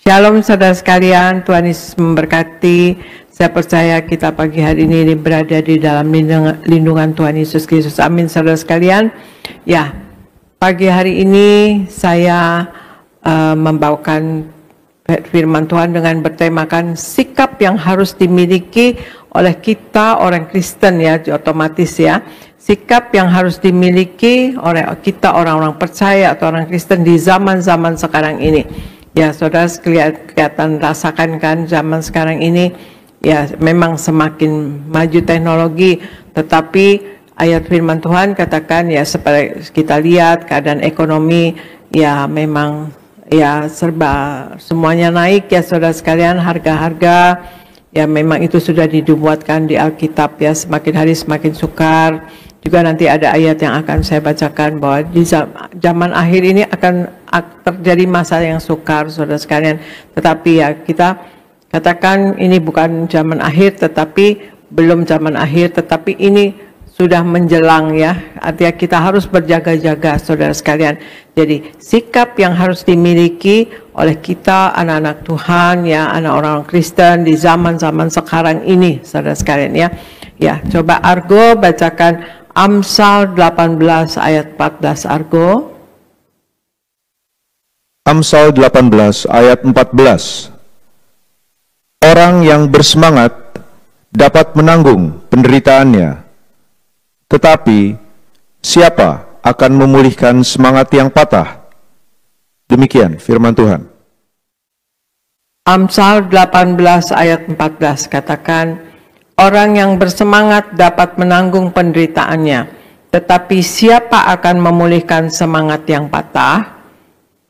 Shalom saudara sekalian, Tuhan Yesus memberkati. Saya percaya kita pagi hari ini berada di dalam lindungan Tuhan Yesus Kristus. Amin saudara sekalian. Ya, pagi hari ini saya membawakan firman Tuhan dengan bertemakan sikap yang harus dimiliki oleh kita orang Kristen ya, otomatis ya. Sikap yang harus dimiliki oleh kita orang-orang percaya atau orang Kristen di zaman-zaman sekarang ini. Ya, saudara kelihatan rasakan kan zaman sekarang ini ya memang semakin maju teknologi, tetapi ayat firman Tuhan katakan ya seperti kita lihat keadaan ekonomi ya memang ya serba semuanya naik ya saudara sekalian, harga-harga ya memang itu sudah dibuatkan di Alkitab ya, semakin hari semakin sukar. Juga nanti ada ayat yang akan saya bacakan bahwa di zaman akhir ini akan terjadi masa yang sukar saudara sekalian. Tetapi ya kita katakan ini bukan zaman akhir, tetapi belum zaman akhir, tetapi ini sudah menjelang ya. Artinya kita harus berjaga-jaga saudara sekalian. Jadi sikap yang harus dimiliki oleh kita anak-anak Tuhan ya, anak orang Kristen di zaman-zaman sekarang ini saudara sekalian ya. Ya, coba Argo bacakan Amsal 18 ayat 14 Argo. Amsal 18 ayat 14. Orang yang bersemangat dapat menanggung penderitaannya, tetapi siapa akan memulihkan semangat yang patah? Demikian firman Tuhan. Amsal 18 ayat 14 katakan, orang yang bersemangat dapat menanggung penderitaannya, tetapi siapa akan memulihkan semangat yang patah?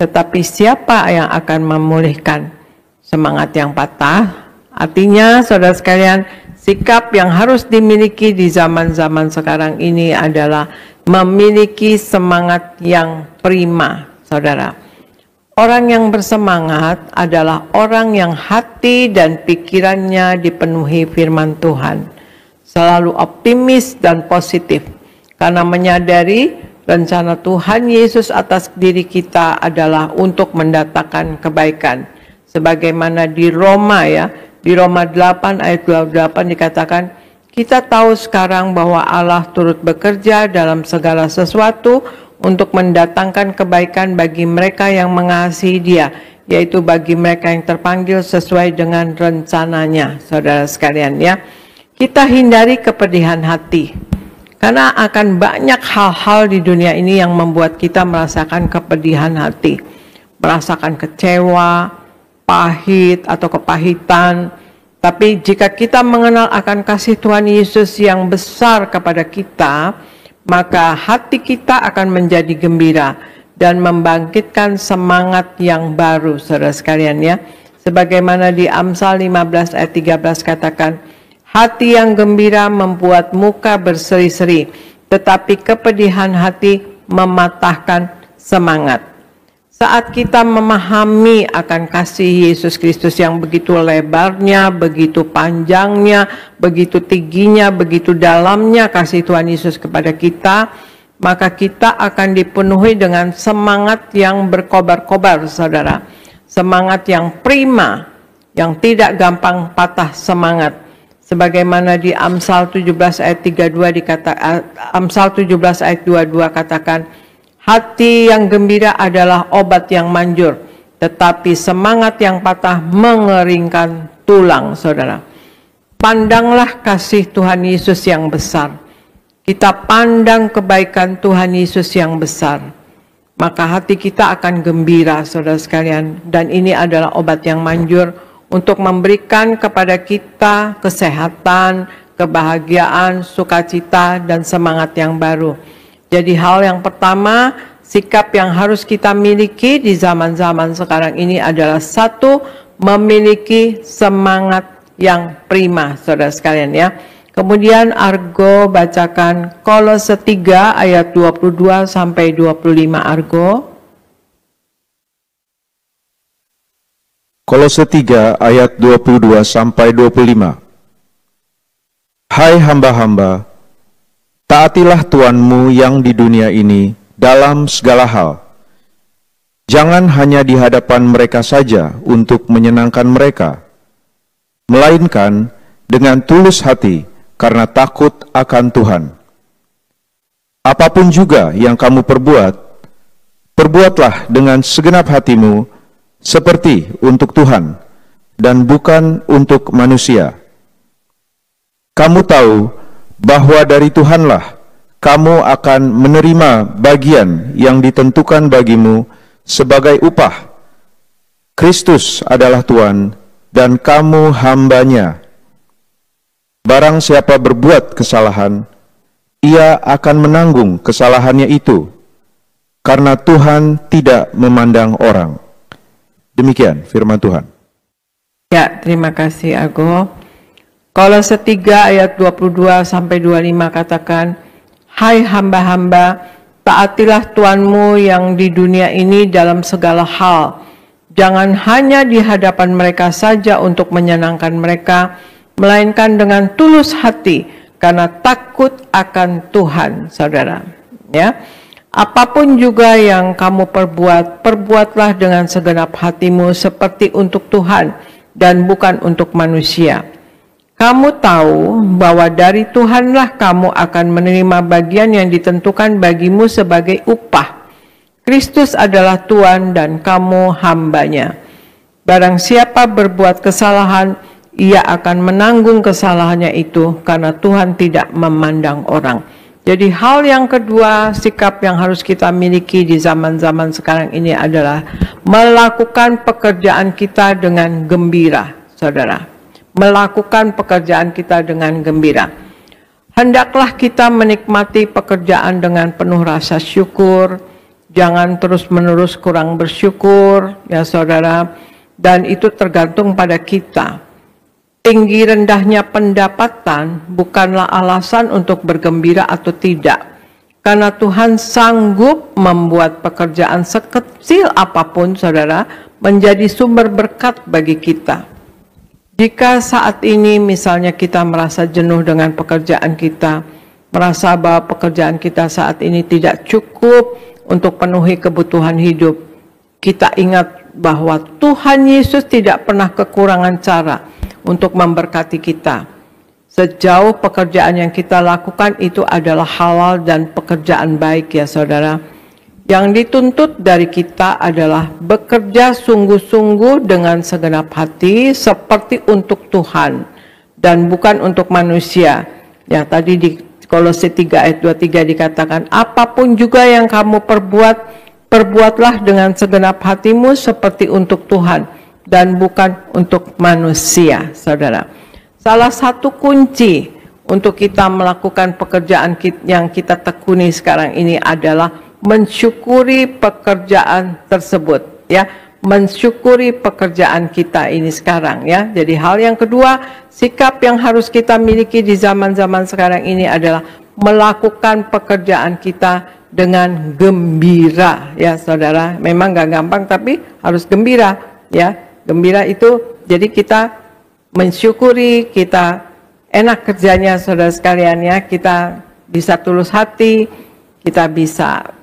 Tetapi siapa yang akan memulihkan semangat yang patah? Artinya, saudara sekalian, sikap yang harus dimiliki di zaman-zaman sekarang ini adalah memiliki semangat yang prima, saudara. Orang yang bersemangat adalah orang yang hati dan pikirannya dipenuhi firman Tuhan. Selalu optimis dan positif. Karena menyadari rencana Tuhan Yesus atas diri kita adalah untuk mendatangkan kebaikan. Sebagaimana di Roma ya, di Roma 8 ayat 28 dikatakan, kita tahu sekarang bahwa Allah turut bekerja dalam segala sesuatu untuk mendatangkan kebaikan bagi mereka yang mengasihi Dia, yaitu bagi mereka yang terpanggil sesuai dengan rencananya, saudara sekalian ya. Kita hindari kepedihan hati, karena akan banyak hal-hal di dunia ini yang membuat kita merasakan kepedihan hati, merasakan kecewa, pahit atau kepahitan. Tapi jika kita mengenal akan kasih Tuhan Yesus yang besar kepada kita, maka hati kita akan menjadi gembira dan membangkitkan semangat yang baru, saudara sekalian ya. Sebagaimana di Amsal 15 ayat 13 katakan, hati yang gembira membuat muka berseri-seri, tetapi kepedihan hati mematahkan semangat. Saat kita memahami akan kasih Yesus Kristus yang begitu lebarnya, begitu panjangnya, begitu tingginya, begitu dalamnya kasih Tuhan Yesus kepada kita, maka kita akan dipenuhi dengan semangat yang berkobar-kobar, saudara. Semangat yang prima, yang tidak gampang patah semangat. Sebagaimana di Amsal 17 ayat 32 dikatakan, Amsal 17 ayat 22 katakan, hati yang gembira adalah obat yang manjur, tetapi semangat yang patah mengeringkan tulang, saudara. Pandanglah kasih Tuhan Yesus yang besar. Kita pandang kebaikan Tuhan Yesus yang besar. Maka hati kita akan gembira, saudara sekalian. Dan ini adalah obat yang manjur untuk memberikan kepada kita kesehatan, kebahagiaan, sukacita, dan semangat yang baru. Jadi hal yang pertama, sikap yang harus kita miliki di zaman-zaman sekarang ini adalah satu, memiliki semangat yang prima, saudara sekalian ya. Kemudian Argo bacakan Kolose 3 ayat 22 sampai 25 Argo. Kolose 3 ayat 22 sampai 25. Hai hamba-hamba, taatilah Tuanmu yang di dunia ini dalam segala hal. Jangan hanya di hadapan mereka saja untuk menyenangkan mereka, melainkan dengan tulus hati karena takut akan Tuhan. Apapun juga yang kamu perbuat, perbuatlah dengan segenap hatimu seperti untuk Tuhan dan bukan untuk manusia. Kamu tahu bahwa dari Tuhanlah kamu akan menerima bagian yang ditentukan bagimu sebagai upah. Kristus adalah Tuhan dan kamu hamba-Nya. Barang siapa berbuat kesalahan, ia akan menanggung kesalahannya itu, karena Tuhan tidak memandang orang. Demikian firman Tuhan. Ya, terima kasih Argo. Kolose 3 ayat 22 sampai 25 katakan, "Hai hamba-hamba, taatilah Tuhanmu yang di dunia ini dalam segala hal. Jangan hanya di hadapan mereka saja untuk menyenangkan mereka, melainkan dengan tulus hati karena takut akan Tuhan," saudara. Ya, apapun juga yang kamu perbuat, perbuatlah dengan segenap hatimu seperti untuk Tuhan dan bukan untuk manusia. Kamu tahu bahwa dari Tuhanlah kamu akan menerima bagian yang ditentukan bagimu sebagai upah. Kristus adalah Tuhan dan kamu hamba-Nya. Barang siapa berbuat kesalahan, ia akan menanggung kesalahannya itu karena Tuhan tidak memandang orang. Jadi hal yang kedua, sikap yang harus kita miliki di zaman-zaman sekarang ini adalah melakukan pekerjaan kita dengan gembira, saudara. Melakukan pekerjaan kita dengan gembira. Hendaklah kita menikmati pekerjaan dengan penuh rasa syukur, jangan terus-menerus kurang bersyukur, ya saudara, dan itu tergantung pada kita. Tinggi rendahnya pendapatan bukanlah alasan untuk bergembira atau tidak, karena Tuhan sanggup membuat pekerjaan sekecil apapun, saudara, menjadi sumber berkat bagi kita. Jika saat ini misalnya kita merasa jenuh dengan pekerjaan kita, merasa bahwa pekerjaan kita saat ini tidak cukup untuk penuhi kebutuhan hidup, kita ingat bahwa Tuhan Yesus tidak pernah kekurangan cara untuk memberkati kita. Sejauh pekerjaan yang kita lakukan itu adalah halal dan pekerjaan baik, ya saudara. Yang dituntut dari kita adalah bekerja sungguh-sungguh dengan segenap hati seperti untuk Tuhan dan bukan untuk manusia. Yang tadi di Kolose 3 ayat 23 dikatakan, apapun juga yang kamu perbuat, perbuatlah dengan segenap hatimu seperti untuk Tuhan dan bukan untuk manusia, saudara. Salah satu kunci untuk kita melakukan pekerjaan yang kita tekuni sekarang ini adalah mensyukuri pekerjaan tersebut, ya, mensyukuri pekerjaan kita ini sekarang, ya. Jadi hal yang kedua, sikap yang harus kita miliki di zaman-zaman sekarang ini adalah melakukan pekerjaan kita dengan gembira, ya saudara. Memang gak gampang tapi harus gembira, ya. Gembira itu jadi kita mensyukuri, kita enak kerjanya, saudara sekalian, ya. Kita bisa tulus hati, kita bisa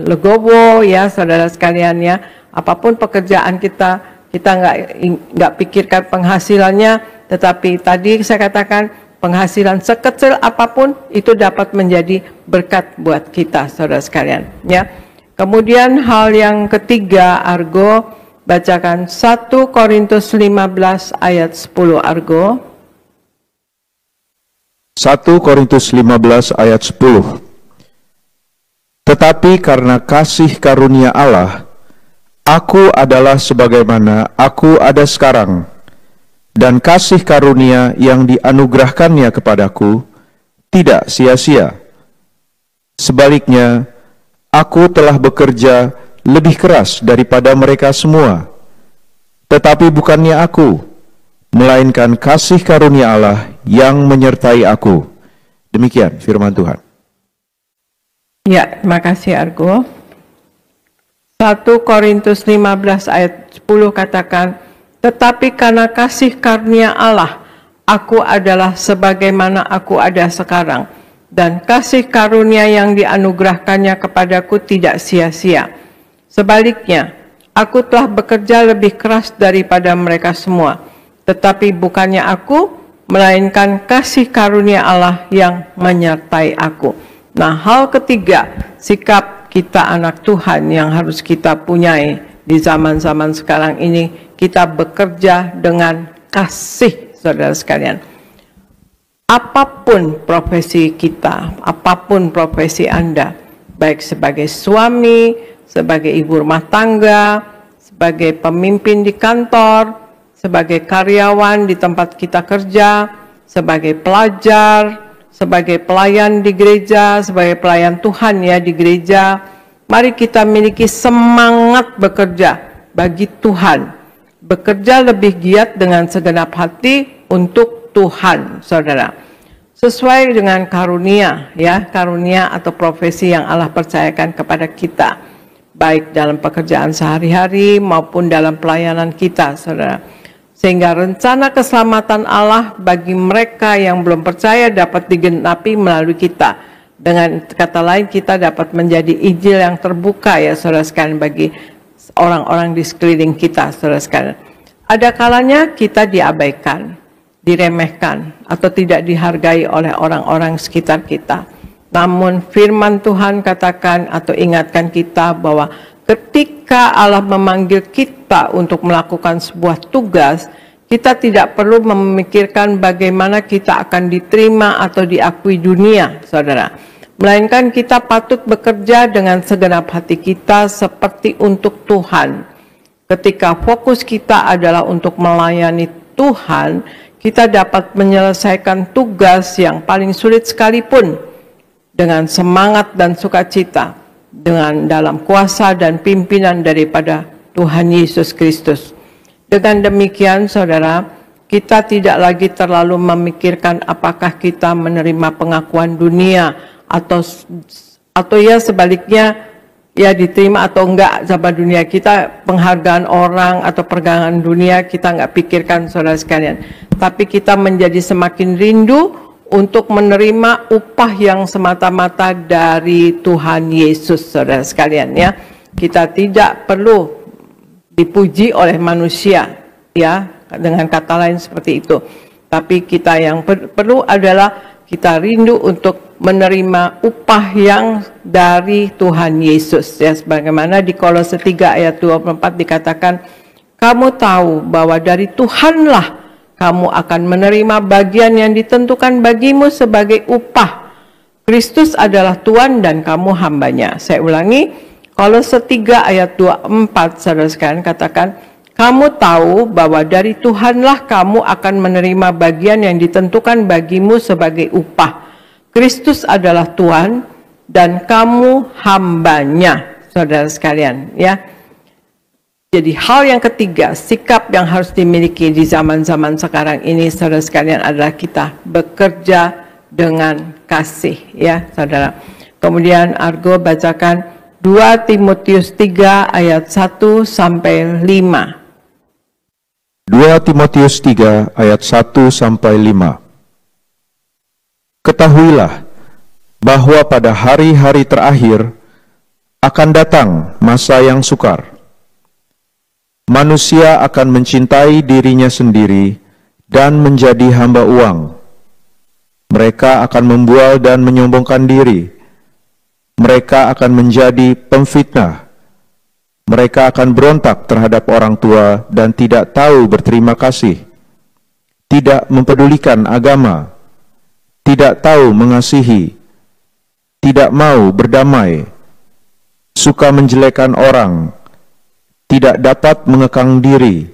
legowo, ya saudara sekalian, ya. Apapun pekerjaan kita nggak pikirkan penghasilannya, tetapi tadi saya katakan penghasilan sekecil apapun itu dapat menjadi berkat buat kita, saudara sekalian, ya. Kemudian hal yang ketiga, Argo bacakan 1 Korintus 15 ayat 10, Argo. 1 Korintus 15 ayat 10. Tetapi karena kasih karunia Allah, aku adalah sebagaimana aku ada sekarang, dan kasih karunia yang dianugerahkannya kepadaku tidak sia-sia. Sebaliknya, aku telah bekerja lebih keras daripada mereka semua, tetapi bukannya aku, melainkan kasih karunia Allah yang menyertai aku. Demikian firman Tuhan. Ya, terima kasih Argo. 1 Korintus 15 ayat 10 katakan, tetapi karena kasih karunia Allah, aku adalah sebagaimana aku ada sekarang, dan kasih karunia yang dianugerahkannya kepadaku tidak sia-sia. Sebaliknya, aku telah bekerja lebih keras daripada mereka semua. Tetapi bukannya aku, melainkan kasih karunia Allah yang menyertai aku. Nah, hal ketiga, sikap kita anak Tuhan yang harus kita punyai di zaman-zaman sekarang ini, kita bekerja dengan kasih, saudara sekalian. Apapun profesi kita, apapun profesi Anda, baik sebagai suami, sebagai ibu rumah tangga, sebagai pemimpin di kantor, sebagai karyawan di tempat kita kerja, sebagai pelajar, sebagai pelayan di gereja, sebagai pelayan Tuhan ya di gereja, mari kita miliki semangat bekerja bagi Tuhan. Bekerja lebih giat dengan segenap hati untuk Tuhan, saudara. Sesuai dengan karunia, ya, karunia atau profesi yang Allah percayakan kepada kita, baik dalam pekerjaan sehari-hari maupun dalam pelayanan kita, saudara. Sehingga rencana keselamatan Allah bagi mereka yang belum percaya dapat digenapi melalui kita. Dengan kata lain, kita dapat menjadi Injil yang terbuka ya saudara sekalian bagi orang-orang di sekeliling kita, saudara sekalian. Ada kalanya kita diabaikan, diremehkan, atau tidak dihargai oleh orang-orang sekitar kita. Namun firman Tuhan katakan atau ingatkan kita bahwa ketika Allah memanggil kita untuk melakukan sebuah tugas, kita tidak perlu memikirkan bagaimana kita akan diterima atau diakui dunia, saudara. Melainkan kita patut bekerja dengan segenap hati kita seperti untuk Tuhan. Ketika fokus kita adalah untuk melayani Tuhan, kita dapat menyelesaikan tugas yang paling sulit sekalipun dengan semangat dan sukacita, dengan dalam kuasa dan pimpinan daripada Tuhan Yesus Kristus. Dengan demikian, saudara, kita tidak lagi terlalu memikirkan apakah kita menerima pengakuan dunia atau ya sebaliknya ya diterima atau enggak sama dunia kita, penghargaan orang atau pergangan dunia kita enggak pikirkan, saudara sekalian. Tapi kita menjadi semakin rindu untuk menerima upah yang semata-mata dari Tuhan Yesus, saudara sekalian ya. Kita tidak perlu dipuji oleh manusia ya, dengan kata lain seperti itu. Tapi kita yang perlu adalah kita rindu untuk menerima upah yang dari Tuhan Yesus ya, sebagaimana di Kolose 3 ayat 24 dikatakan, kamu tahu bahwa dari Tuhanlah kamu akan menerima bagian yang ditentukan bagimu sebagai upah. Kristus adalah Tuhan dan kamu hambanya. Saya ulangi, Kolose 3 ayat 24, saudara sekalian katakan, kamu tahu bahwa dari Tuhanlah kamu akan menerima bagian yang ditentukan bagimu sebagai upah. Kristus adalah Tuhan dan kamu hambanya, saudara sekalian ya. Jadi hal yang ketiga, sikap yang harus dimiliki di zaman-zaman sekarang ini, saudara sekalian, adalah kita bekerja dengan kasih ya, saudara. Kemudian Argo bacakan 2 Timotius 3 ayat 1 sampai 5. 2 Timotius 3 ayat 1 sampai 5. Ketahuilah bahwa pada hari-hari terakhir akan datang masa yang sukar. Manusia akan mencintai dirinya sendiri dan menjadi hamba uang. Mereka akan membual dan menyombongkan diri. Mereka akan menjadi pemfitnah. Mereka akan berontak terhadap orang tua dan tidak tahu berterima kasih. Tidak mempedulikan agama. Tidak tahu mengasihi. Tidak mau berdamai. Suka menjelekkan orang. Tidak dapat mengekang diri,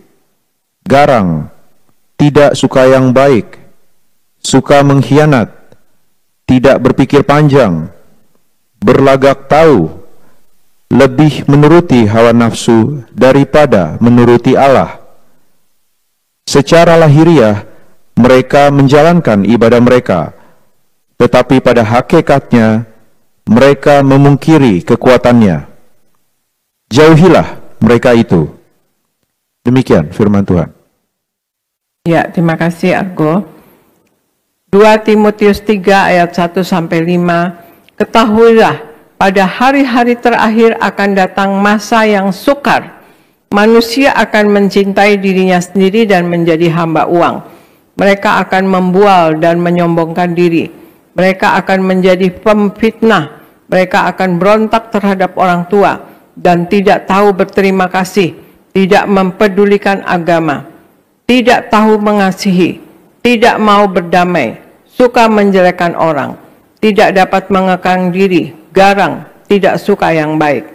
garang, tidak suka yang baik, suka mengkhianat, tidak berpikir panjang, berlagak tahu, lebih menuruti hawa nafsu daripada menuruti Allah. Secara lahiriah, mereka menjalankan ibadah mereka, tetapi pada hakikatnya, mereka memungkiri kekuatannya. Jauhilah mereka itu. Demikian firman Tuhan. Ya, terima kasih Argo. 2 Timotius 3 ayat 1 sampai 5. Ketahuilah pada hari-hari terakhir akan datang masa yang sukar. Manusia akan mencintai dirinya sendiri dan menjadi hamba uang. Mereka akan membual dan menyombongkan diri. Mereka akan menjadi pemfitnah. Mereka akan berontak terhadap orang tua dan tidak tahu berterima kasih, tidak mempedulikan agama, tidak tahu mengasihi, tidak mau berdamai, suka menjelekkan orang, tidak dapat mengekang diri, garang, tidak suka yang baik,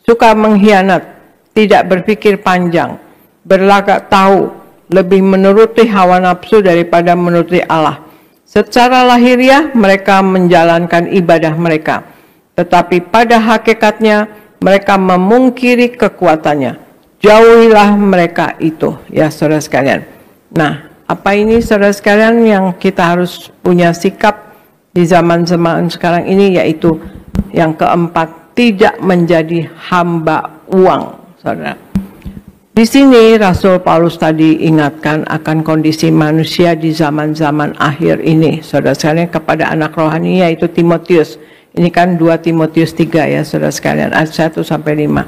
suka mengkhianat, tidak berpikir panjang, berlagak tahu, lebih menuruti hawa nafsu daripada menuruti Allah. Secara lahiriah mereka menjalankan ibadah mereka, tetapi pada hakikatnya mereka memungkiri kekuatannya. Jauhilah mereka itu, ya saudara sekalian. Nah, apa ini saudara sekalian yang kita harus punya sikap di zaman-zaman sekarang ini, yaitu yang keempat, tidak menjadi hamba uang, saudara. Di sini Rasul Paulus tadi ingatkan akan kondisi manusia di zaman-zaman akhir ini, saudara sekalian, kepada anak rohani yaitu Timotius. Ini kan 2 Timotius 3 ya saudara sekalian, ayat 1 sampai 5.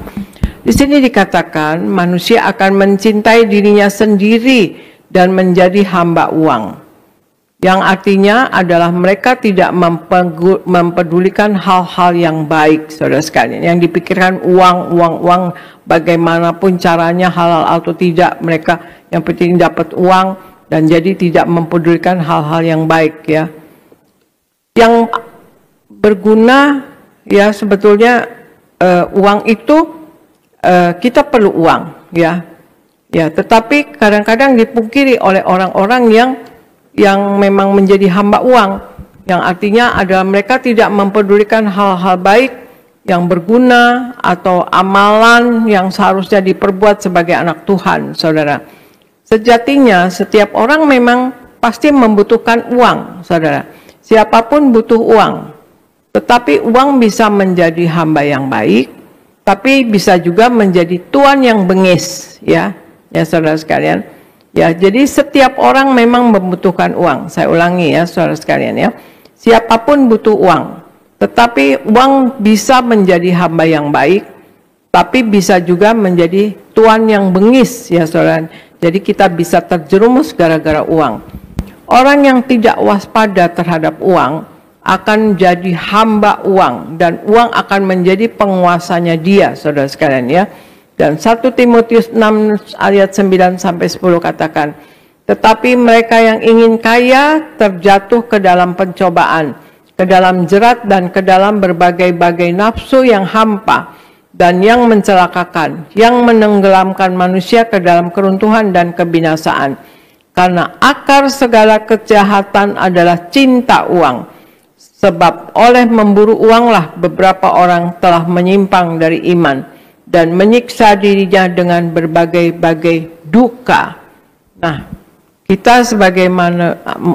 Di sini dikatakan manusia akan mencintai dirinya sendiri dan menjadi hamba uang. Yang artinya adalah mereka tidak mempedulikan hal-hal yang baik, saudara sekalian. Yang dipikirkan uang, bagaimanapun caranya, halal atau tidak, mereka yang penting dapat uang dan jadi tidak mempedulikan hal-hal yang baik, ya. Yang berguna, ya, sebetulnya uang itu kita perlu uang, ya. Ya, tetapi kadang-kadang dipungkiri oleh orang-orang yang memang menjadi hamba uang, yang artinya adalah mereka tidak mempedulikan hal-hal baik yang berguna atau amalan yang seharusnya diperbuat sebagai anak Tuhan, saudara. Sejatinya setiap orang memang pasti membutuhkan uang, saudara. Siapapun butuh uang, tetapi uang bisa menjadi hamba yang baik, tapi bisa juga menjadi tuan yang bengis, ya saudara sekalian. Ya, jadi setiap orang memang membutuhkan uang. Saya ulangi ya, saudara sekalian ya. Siapapun butuh uang. Tetapi uang bisa menjadi hamba yang baik, tapi bisa juga menjadi tuan yang bengis, ya saudara. Jadi kita bisa terjerumus gara-gara uang. Orang yang tidak waspada terhadap uang akan jadi hamba uang, dan uang akan menjadi penguasanya dia, saudara sekalian ya. Dan 1 Timotius 6 ayat 9 sampai 10 katakan, tetapi mereka yang ingin kaya terjatuh ke dalam pencobaan, ke dalam jerat dan ke dalam berbagai-bagai nafsu yang hampa dan yang mencelakakan, yang menenggelamkan manusia ke dalam keruntuhan dan kebinasaan. Karena akar segala kejahatan adalah cinta uang. Sebab oleh memburu uanglah beberapa orang telah menyimpang dari iman dan menyiksa dirinya dengan berbagai-bagai duka. Nah, kita sebagai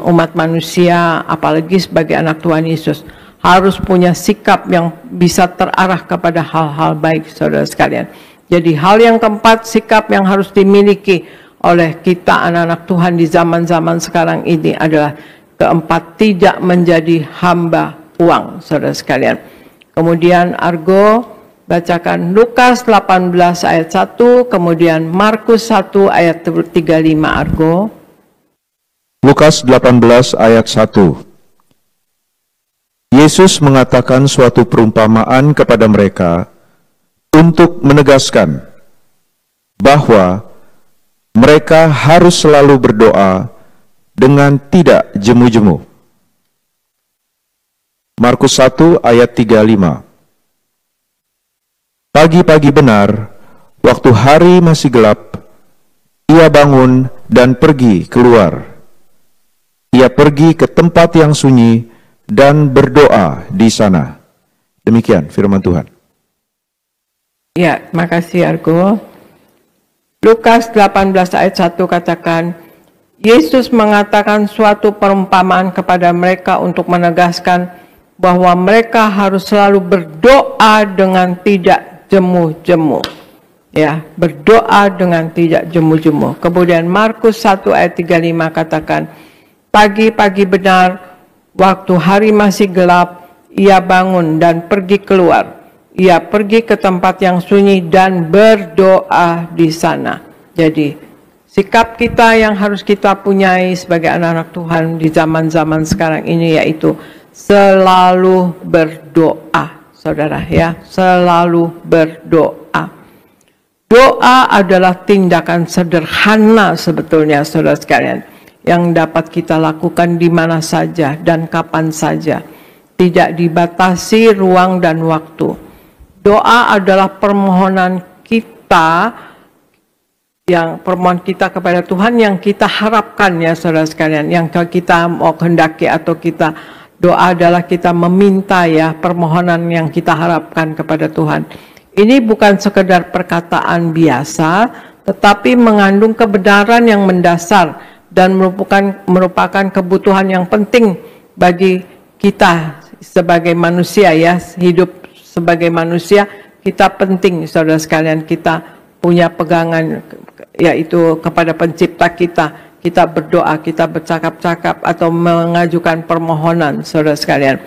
umat manusia, apalagi sebagai anak Tuhan Yesus, harus punya sikap yang bisa terarah kepada hal-hal baik, saudara sekalian. Jadi hal yang keempat, sikap yang harus dimiliki oleh kita anak-anak Tuhan di zaman-zaman sekarang ini adalah keempat, tidak menjadi hamba uang, saudara sekalian. Kemudian Argo bacakan Lukas 18 ayat 1, kemudian Markus 1 ayat 35, Argo. Lukas 18 ayat 1. Yesus mengatakan suatu perumpamaan kepada mereka untuk menegaskan bahwa mereka harus selalu berdoa dengan tidak jemu-jemu. Markus 1 ayat 35. Pagi-pagi benar, waktu hari masih gelap, ia bangun dan pergi keluar. Ia pergi ke tempat yang sunyi dan berdoa di sana. Demikian firman Tuhan. Ya, makasih Argo. Lukas 18 ayat 1 katakan, Yesus mengatakan suatu perumpamaan kepada mereka untuk menegaskan bahwa mereka harus selalu berdoa dengan tidak jemu-jemu. Ya, berdoa dengan tidak jemu-jemu. Kemudian Markus 1 ayat 35 katakan, pagi-pagi benar, waktu hari masih gelap, ia bangun dan pergi keluar. Ia pergi ke tempat yang sunyi dan berdoa di sana. Jadi, sikap kita yang harus kita punyai sebagai anak-anak Tuhan di zaman-zaman sekarang ini yaitu selalu berdoa, saudara ya, selalu berdoa. Doa adalah tindakan sederhana sebetulnya, saudara sekalian, yang dapat kita lakukan di mana saja dan kapan saja. Tidak dibatasi ruang dan waktu. Doa adalah permohonan kita, permohonan kita kepada Tuhan yang kita harapkan ya saudara sekalian, yang kita mau kehendaki atau kita doa adalah kita meminta ya permohonan yang kita harapkan kepada Tuhan. Ini bukan sekedar perkataan biasa, tetapi mengandung kebenaran yang mendasar dan merupakan kebutuhan yang penting bagi kita sebagai manusia ya, hidup sebagai manusia kita penting saudara sekalian, kita punya pegangan yaitu kepada pencipta kita. Kita berdoa, kita bercakap-cakap atau mengajukan permohonan saudara sekalian.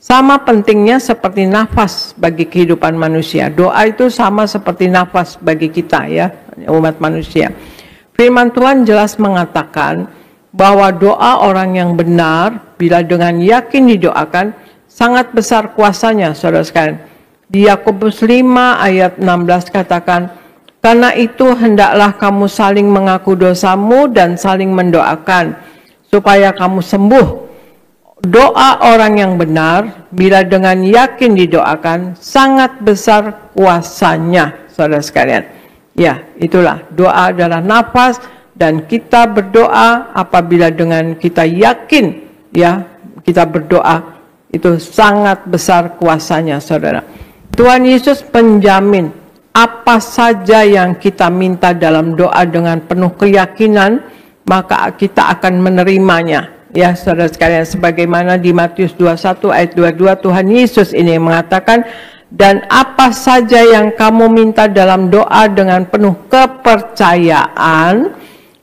Sama pentingnya seperti nafas bagi kehidupan manusia. Doa itu sama seperti nafas bagi kita ya, umat manusia. Firman Tuhan jelas mengatakan bahwa doa orang yang benar bila dengan yakin didoakan sangat besar kuasanya saudara sekalian. Di Yakobus 5 ayat 16 katakan, karena itu hendaklah kamu saling mengaku dosamu dan saling mendoakan supaya kamu sembuh. Doa orang yang benar bila dengan yakin didoakan sangat besar kuasanya saudara sekalian. Ya, itulah doa adalah nafas dan kita berdoa apabila dengan kita yakin ya kita berdoa itu sangat besar kuasanya saudara. Tuhan Yesus menjamin apa saja yang kita minta dalam doa dengan penuh keyakinan, maka kita akan menerimanya. Ya saudara sekalian, sebagaimana di Matius 21 ayat 22 Tuhan Yesus ini mengatakan, dan apa saja yang kamu minta dalam doa dengan penuh kepercayaan,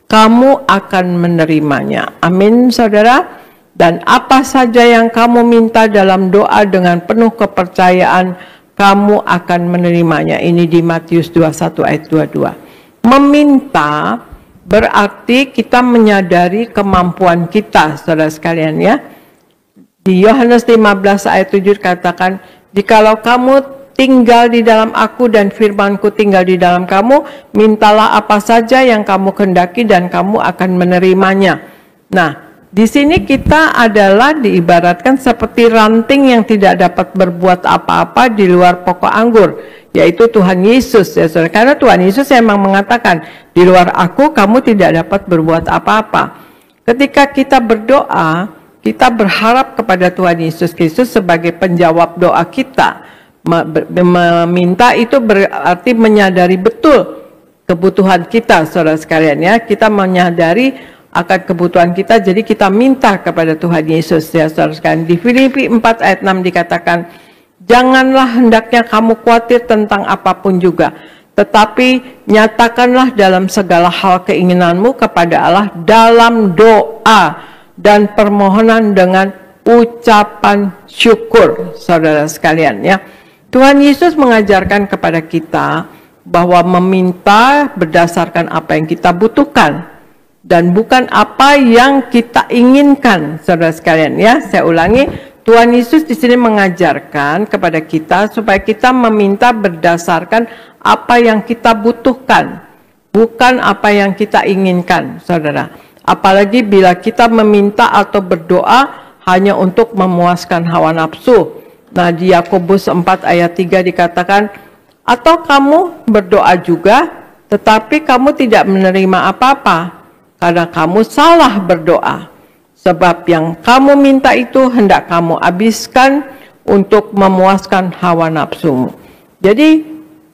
kamu akan menerimanya. Amin saudara. Dan apa saja yang kamu minta dalam doa dengan penuh kepercayaan, kamu akan menerimanya. Ini di Matius 21 ayat 22. Meminta berarti kita menyadari kemampuan kita, saudara sekalian ya. Di Yohanes 15 ayat 7 katakan, jikalau kamu tinggal di dalam aku dan firmanku tinggal di dalam kamu, mintalah apa saja yang kamu kehendaki dan kamu akan menerimanya. Nah, di sini kita adalah diibaratkan seperti ranting yang tidak dapat berbuat apa-apa di luar pokok anggur, yaitu Tuhan Yesus ya saudara. Karena Tuhan Yesus memang mengatakan, di luar aku kamu tidak dapat berbuat apa-apa. Ketika kita berdoa, kita berharap kepada Tuhan Yesus Kristus sebagai penjawab doa kita. Meminta itu berarti menyadari betul kebutuhan kita saudara sekalian ya. Kita menyadari akan kebutuhan kita, jadi kita minta kepada Tuhan Yesus ya saudara sekalian. Di Filipi 4 ayat 6 dikatakan, janganlah hendaknya kamu khawatir tentang apapun juga, tetapi nyatakanlah dalam segala hal keinginanmu kepada Allah dalam doa dan permohonan dengan ucapan syukur saudara sekalian ya. Tuhan Yesus mengajarkan kepada kita bahwa meminta berdasarkan apa yang kita butuhkan dan bukan apa yang kita inginkan, saudara sekalian ya. Saya ulangi, Tuhan Yesus di sini mengajarkan kepada kita supaya kita meminta berdasarkan apa yang kita butuhkan, bukan apa yang kita inginkan, saudara. Apalagi bila kita meminta atau berdoa hanya untuk memuaskan hawa nafsu. Nah, di Yakobus 4 ayat 3 dikatakan, atau kamu berdoa juga, tetapi kamu tidak menerima apa-apa, karena kamu salah berdoa. Sebab yang kamu minta itu hendak kamu habiskan untuk memuaskan hawa nafsumu. Jadi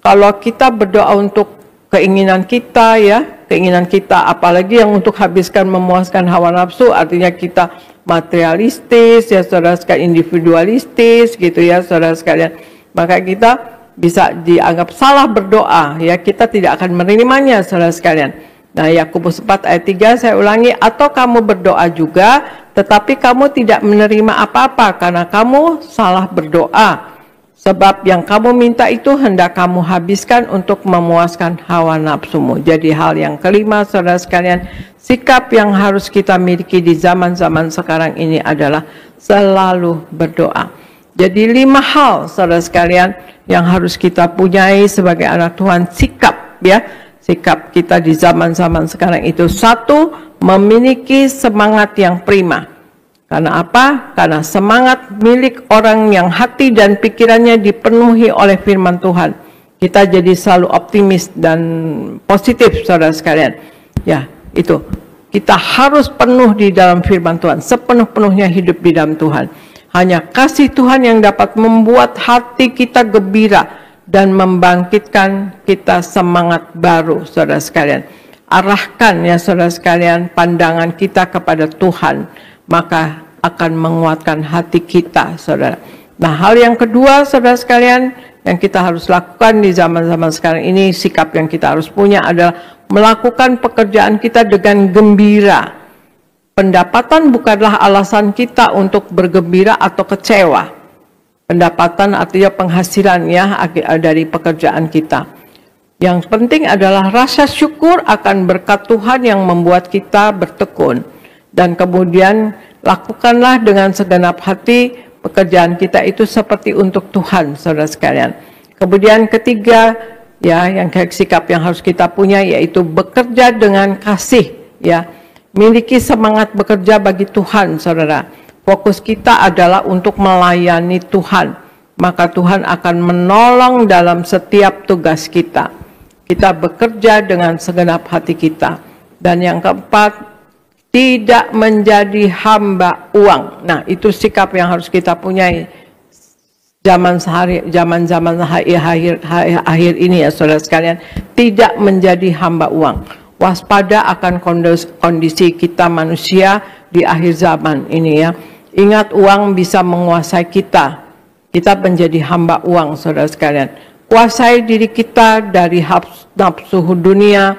kalau kita berdoa untuk keinginan kita ya, keinginan kita apalagi yang untuk habiskan memuaskan hawa nafsu, artinya kita materialistis ya saudara sekalian, individualistis gitu ya saudara sekalian, maka kita bisa dianggap salah berdoa ya, kita tidak akan menerimanya saudara sekalian. Nah, Yakobus 4 ayat 3 saya ulangi, atau kamu berdoa juga, tetapi kamu tidak menerima apa-apa karena kamu salah berdoa. Sebab yang kamu minta itu hendak kamu habiskan untuk memuaskan hawa nafsumu. Jadi hal yang kelima, saudara sekalian, sikap yang harus kita miliki di zaman-zaman sekarang ini adalah selalu berdoa. Jadi 5 hal, saudara sekalian, yang harus kita punyai sebagai anak Tuhan, sikap ya. Sikap kita di zaman-zaman sekarang itu, 1, memiliki semangat yang prima. Karena apa? Karena semangat milik orang yang hati dan pikirannya dipenuhi oleh firman Tuhan. Kita jadi selalu optimis dan positif, saudara sekalian. Ya, itu. Kita harus penuh di dalam firman Tuhan. Sepenuh-penuhnya hidup di dalam Tuhan. Hanya kasih Tuhan yang dapat membuat hati kita gembira dan membangkitkan kita semangat baru, saudara sekalian. Arahkan ya saudara sekalian pandangan kita kepada Tuhan, maka akan menguatkan hati kita, saudara. Nah, hal yang kedua, saudara sekalian, yang kita harus lakukan di zaman-zaman sekarang ini, sikap yang kita harus punya adalah melakukan pekerjaan kita dengan gembira. Pendapatan bukanlah alasan kita untuk bergembira atau kecewa. Pendapatan artinya penghasilan ya dari pekerjaan kita. Yang penting adalah rasa syukur akan berkat Tuhan yang membuat kita bertekun. Dan kemudian lakukanlah dengan segenap hati pekerjaan kita itu seperti untuk Tuhan, saudara sekalian. Kemudian ketiga, ya, yang sikap yang harus kita punya yaitu bekerja dengan kasih, ya. Miliki semangat bekerja bagi Tuhan, saudara. Fokus kita adalah untuk melayani Tuhan. Maka Tuhan akan menolong dalam setiap tugas kita. Kita bekerja dengan segenap hati kita. Dan yang keempat, tidak menjadi hamba uang. Nah, itu sikap yang harus kita punyai zaman-zaman akhir ini ya saudara sekalian. Tidak menjadi hamba uang. Waspada akan kondisi kita manusia di akhir zaman ini ya. Ingat, uang bisa menguasai kita. Kita menjadi hamba uang, saudara sekalian. Kuasai diri kita dari nafsu dunia,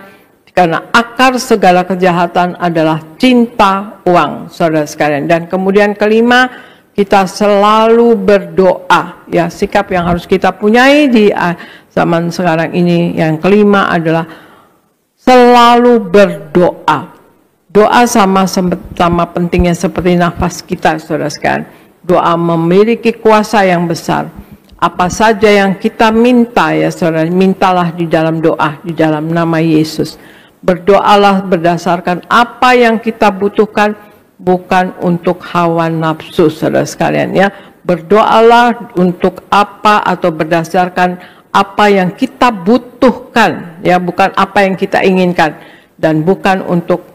karena akar segala kejahatan adalah cinta uang, saudara sekalian. Dan kemudian kelima, kita selalu berdoa. Ya, sikap yang harus kita punyai di zaman sekarang ini, yang kelima adalah selalu berdoa. Doa sama pentingnya seperti nafas kita, saudara sekalian. Doa memiliki kuasa yang besar. Apa saja yang kita minta ya saudara, mintalah di dalam doa, di dalam nama Yesus. Berdoalah berdasarkan apa yang kita butuhkan, bukan untuk hawa nafsu, saudara sekalian ya. Berdoalah untuk apa atau berdasarkan apa yang kita butuhkan, ya, bukan apa yang kita inginkan, dan bukan untuk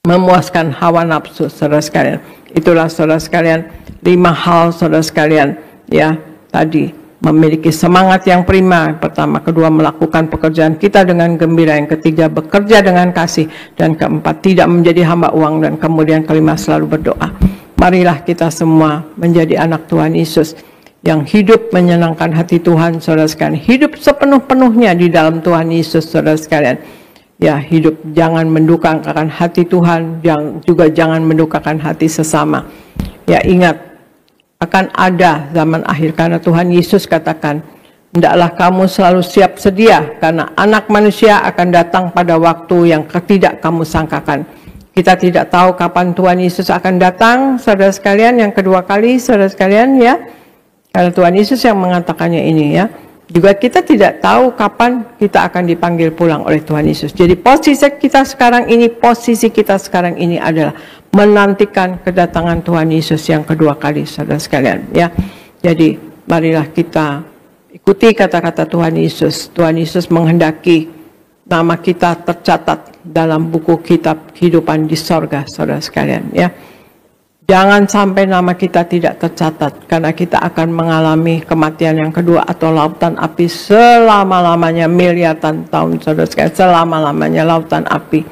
memuaskan hawa nafsu, saudara sekalian. Itulah saudara sekalian 5 hal, saudara sekalian, ya, tadi memiliki semangat yang prima. Pertama, kedua, melakukan pekerjaan kita dengan gembira. Yang ketiga, bekerja dengan kasih. Dan keempat, tidak menjadi hamba uang. Dan kemudian kelima, selalu berdoa. Marilah kita semua menjadi anak Tuhan Yesus yang hidup menyenangkan hati Tuhan, saudara sekalian. Hidup sepenuh-penuhnya di dalam Tuhan Yesus, saudara sekalian. Ya, hidup jangan mendukakan hati Tuhan, juga jangan mendukakan hati sesama. Ya, ingat, akan ada zaman akhir karena Tuhan Yesus katakan, hendaklah kamu selalu siap sedia karena anak manusia akan datang pada waktu yang tidak kamu sangkakan. Kita tidak tahu kapan Tuhan Yesus akan datang, saudara sekalian, yang kedua kali, saudara sekalian ya. Karena Tuhan Yesus yang mengatakannya ini ya. Juga kita tidak tahu kapan kita akan dipanggil pulang oleh Tuhan Yesus. Jadi posisi kita sekarang ini adalah menantikan kedatangan Tuhan Yesus yang kedua kali, saudara sekalian ya. Jadi marilah kita ikuti kata-kata Tuhan Yesus. Tuhan Yesus menghendaki nama kita tercatat dalam buku kitab kehidupan di sorga, saudara sekalian ya. Jangan sampai nama kita tidak tercatat, karena kita akan mengalami kematian yang kedua atau lautan api selama-lamanya, miliaran tahun, saudara sekalian, selama-lamanya lautan api.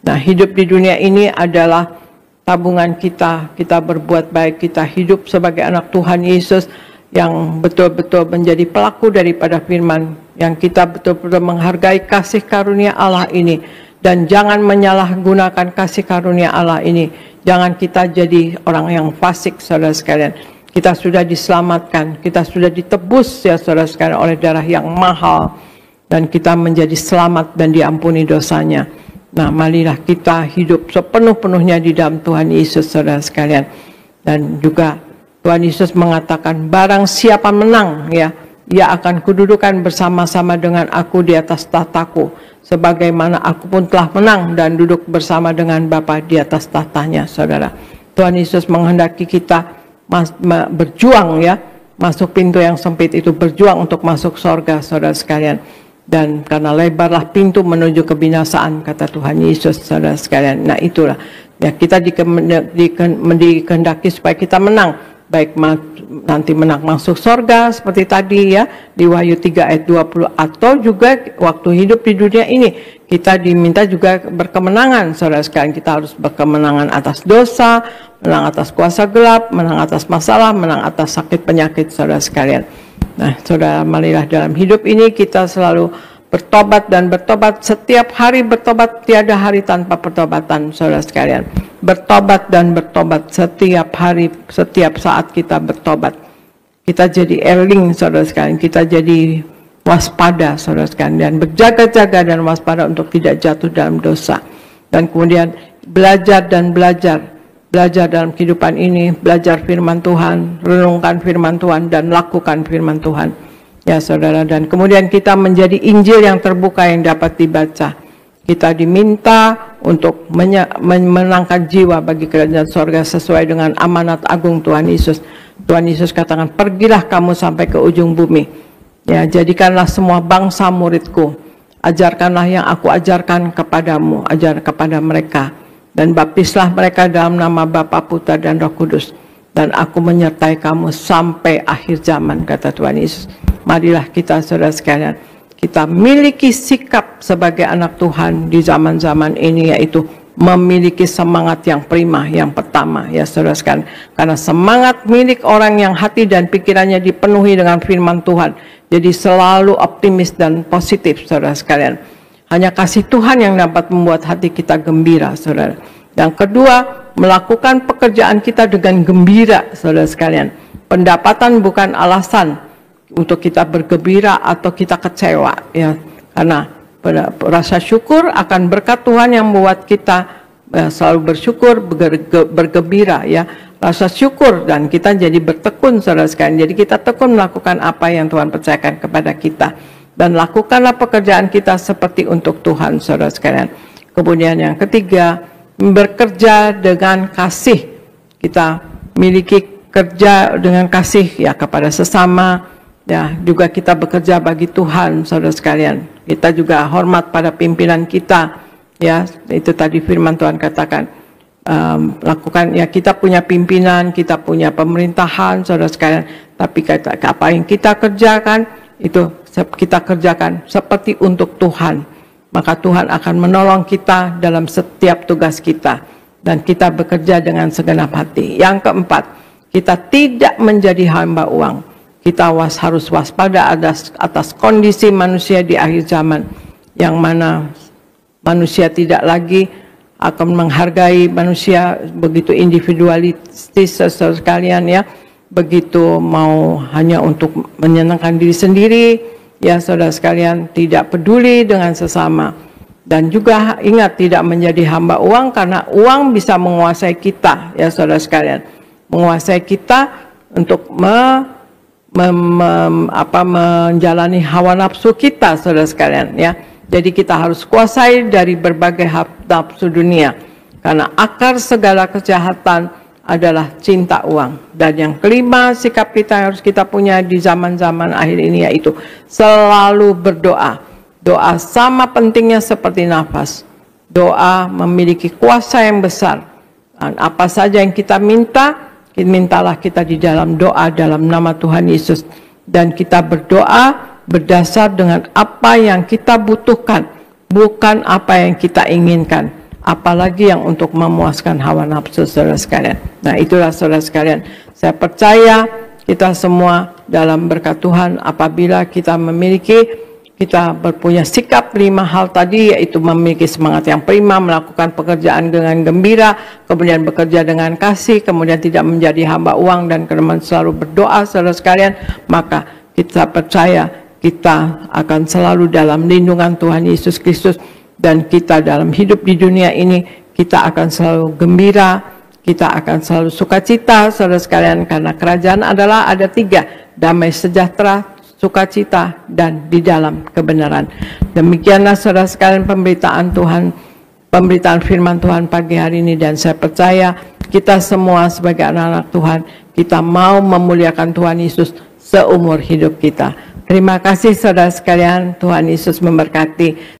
Nah, hidup di dunia ini adalah tabungan kita, kita berbuat baik, kita hidup sebagai anak Tuhan Yesus yang betul-betul menjadi pelaku daripada firman, yang kita betul-betul menghargai kasih karunia Allah ini, Dan jangan menyalahgunakan kasih karunia Allah ini. Jangan kita jadi orang yang fasik, saudara sekalian. Kita sudah diselamatkan, kita sudah ditebus ya saudara sekalian oleh darah yang mahal. Dan kita menjadi selamat dan diampuni dosanya. Nah, marilah kita hidup sepenuh-penuhnya di dalam Tuhan Yesus, saudara sekalian. Dan juga Tuhan Yesus mengatakan, barang siapa menang, ya, ia akan kududukan bersama-sama dengan aku di atas tahtaku, sebagaimana aku pun telah menang dan duduk bersama dengan Bapa di atas tahtanya, saudara. Tuhan Yesus menghendaki kita berjuang, ya, masuk pintu yang sempit itu, berjuang untuk masuk sorga, saudara sekalian. Dan karena lebarlah pintu menuju kebinasaan, kata Tuhan Yesus, saudara sekalian. Nah itulah, ya, kita dikehendaki supaya kita menang, baik nanti menang masuk sorga seperti tadi ya di Wahyu 3 ayat 20, atau juga waktu hidup di dunia ini kita diminta juga berkemenangan, saudara sekalian. Kita harus berkemenangan atas dosa, menang atas kuasa gelap, menang atas masalah, menang atas sakit penyakit, saudara sekalian. Nah, saudara, marilah dalam hidup ini kita selalu bertobat dan bertobat, setiap hari bertobat, tiada hari tanpa pertobatan, saudara sekalian. Bertobat dan bertobat setiap hari, setiap saat kita bertobat. Kita jadi earling, saudara sekalian. Kita jadi waspada, saudara sekalian, dan berjaga-jaga dan waspada untuk tidak jatuh dalam dosa. Dan kemudian belajar dan belajar dalam kehidupan ini, belajar firman Tuhan, renungkan firman Tuhan, dan lakukan firman Tuhan. Ya saudara, dan kemudian kita menjadi Injil yang terbuka yang dapat dibaca. Kita diminta untuk memenangkan jiwa bagi kerajaan sorga sesuai dengan amanat agung Tuhan Yesus. Tuhan Yesus katakan, pergilah kamu sampai ke ujung bumi. Ya, jadikanlah semua bangsa muridku. Ajarkanlah yang aku ajarkan kepadamu, ajar kepada mereka. Dan baptislah mereka dalam nama Bapa, Putra, dan Roh Kudus. Dan aku menyertai kamu sampai akhir zaman, kata Tuhan Yesus. Marilah kita, saudara sekalian, kita miliki sikap sebagai anak Tuhan di zaman-zaman ini, yaitu memiliki semangat yang prima, yang pertama, ya saudara sekalian. Karena semangat milik orang yang hati dan pikirannya dipenuhi dengan firman Tuhan. Jadi selalu optimis dan positif, saudara sekalian. Hanya kasih Tuhan yang dapat membuat hati kita gembira, saudara. Yang kedua, melakukan pekerjaan kita dengan gembira, saudara sekalian. Pendapatan bukan alasan untuk kita bergembira atau kita kecewa, ya. Karena rasa syukur akan berkat Tuhan yang membuat kita selalu bersyukur, bergembira, ya. Rasa syukur, dan kita jadi bertekun, saudara sekalian. Jadi kita tekun melakukan apa yang Tuhan percayakan kepada kita. Dan lakukanlah pekerjaan kita seperti untuk Tuhan, saudara sekalian. Kemudian yang ketiga, bekerja dengan kasih. Kita miliki kerja dengan kasih, ya, kepada sesama, ya, juga kita bekerja bagi Tuhan, saudara sekalian. Kita juga hormat pada pimpinan kita, ya, itu tadi firman Tuhan katakan. Lakukan, ya, kita punya pimpinan, kita punya pemerintahan, saudara sekalian. Tapi apa yang kita kerjakan itu kita kerjakan seperti untuk Tuhan, maka Tuhan akan menolong kita dalam setiap tugas kita, dan kita bekerja dengan segenap hati. Yang keempat, kita tidak menjadi hamba uang. Kita harus waspada atas kondisi manusia di akhir zaman, yang mana manusia tidak lagi akan menghargai manusia begitu individualistis, sekalian, ya, begitu mau hanya untuk menyenangkan diri sendiri, ya saudara sekalian, tidak peduli dengan sesama. Dan juga ingat, tidak menjadi hamba uang, karena uang bisa menguasai kita, ya saudara sekalian, menguasai kita untuk menjalani hawa nafsu kita, saudara sekalian, ya. Jadi kita harus kuasai dari berbagai nafsu dunia, karena akar segala kejahatan adalah cinta uang. Dan yang kelima, sikap kita yang harus kita punya di zaman-zaman akhir ini, yaitu selalu berdoa. Doa sama pentingnya seperti nafas. Doa memiliki kuasa yang besar. Dan apa saja yang kita mintalah kita di dalam doa dalam nama Tuhan Yesus. Dan kita berdoa berdasar dengan apa yang kita butuhkan, bukan apa yang kita inginkan. Apalagi yang untuk memuaskan hawa nafsu, saudara sekalian. Nah itulah, saudara sekalian, saya percaya kita semua dalam berkat Tuhan, apabila kita memiliki kita berpunya sikap 5 hal tadi, yaitu memiliki semangat yang prima, melakukan pekerjaan dengan gembira, kemudian bekerja dengan kasih, kemudian tidak menjadi hamba uang, dan kemudian selalu berdoa, saudara sekalian, maka kita percaya kita akan selalu dalam lindungan Tuhan Yesus Kristus, dan kita dalam hidup di dunia ini, kita akan selalu gembira, kita akan selalu sukacita, saudara sekalian, karena kerajaan adalah ada 3, damai sejahtera, sukacita, dan di dalam kebenaran. Demikianlah saudara sekalian pemberitaan Tuhan, pemberitaan firman Tuhan pagi hari ini, dan saya percaya kita semua sebagai anak-anak Tuhan, kita mau memuliakan Tuhan Yesus seumur hidup kita. Terima kasih saudara sekalian, Tuhan Yesus memberkati.